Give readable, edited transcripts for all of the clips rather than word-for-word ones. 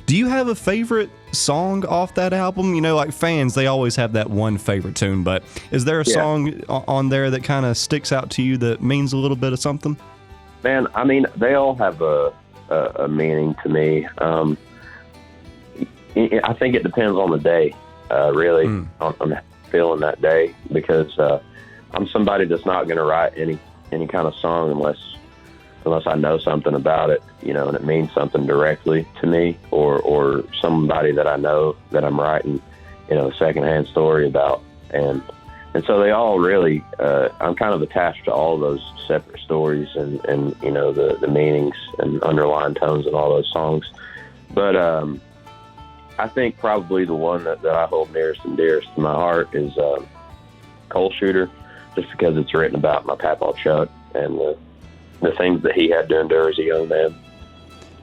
Do you have a favorite song off that album? You know, like fans, they always have that one favorite tune, but is there a song on there that kind of sticks out to you that means a little bit of something? Man, I mean, they all have a meaning to me. I think it depends on the day, really, on feeling that day, because I'm somebody that's not going to write any kind of song unless I know something about it, you know, and it means something directly to me, or somebody that I know that I'm writing, you know, a secondhand story about. And so they all really, I'm kind of attached to all those separate stories and you know, the meanings and underlying tones in all those songs. But I think probably the one that I hold nearest and dearest to my heart is Coal Shooter, just because it's written about my Papa Chuck and the things that he had to endure as a young man.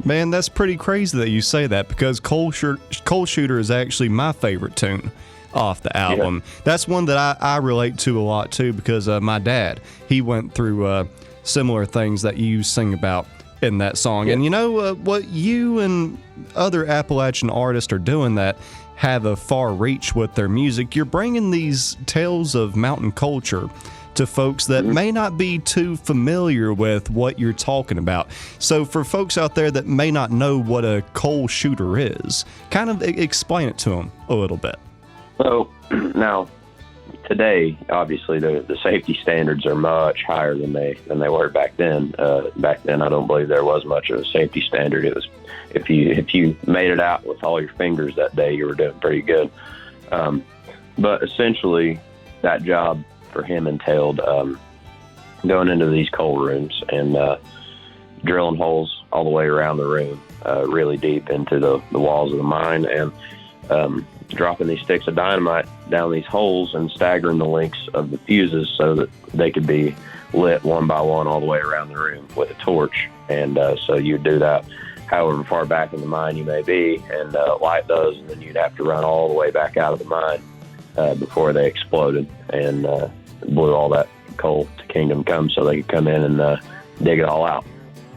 Man, that's pretty crazy that you say that, because Coal Shooter is actually my favorite tune off the album. Yeah. That's one that I relate to a lot too, because my dad, he went through similar things that you sing about in that song. Yeah. And you know what you and other Appalachian artists are doing that have a far reach with their music, you're bringing these tales of mountain culture to folks that may not be too familiar with what you're talking about. So for folks out there that may not know what a coal shooter is, kind of explain it to them a little bit. So now, today, obviously, the safety standards are much higher than they were back then. Back then, I don't believe there was much of a safety standard. It was if you made it out with all your fingers that day, you were doing pretty good. But essentially, that job for him entailed going into these coal rooms and drilling holes all the way around the room, really deep into the walls of the mine, and dropping these sticks of dynamite down these holes and staggering the lengths of the fuses so that they could be lit one by one all the way around the room with a torch. And so you'd do that however far back in the mine you may be, and light those, and then you'd have to run all the way back out of the mine before they exploded and blew all that coal to Kingdom Come so they could come in and dig it all out.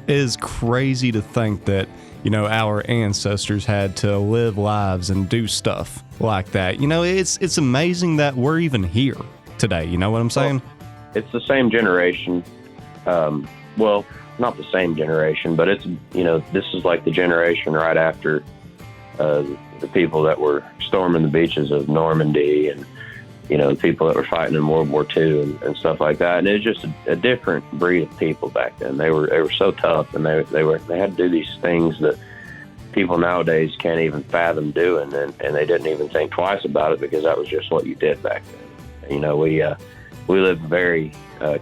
It is crazy to think that, you know, our ancestors had to live lives and do stuff like that. You know, it's amazing that we're even here today. You know what I'm saying? Well, it's the same generation. Well, not the same generation, but it's, you know, this is like the generation right after the people that were storming the beaches of Normandy, and, you know, the people that were fighting in World War II and stuff like that. And it was just a different breed of people back then. They were so tough, and they had to do these things that people nowadays can't even fathom doing, and they didn't even think twice about it, because that was just what you did back then. You know, we lived a very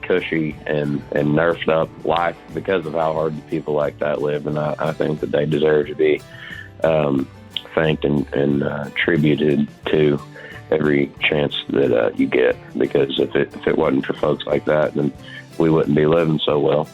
cushy and nerfed up life because of how hard the people like that lived, and I think that they deserve to be thanked and tributed to every chance that you get, because if it wasn't for folks like that, then we wouldn't be living so well.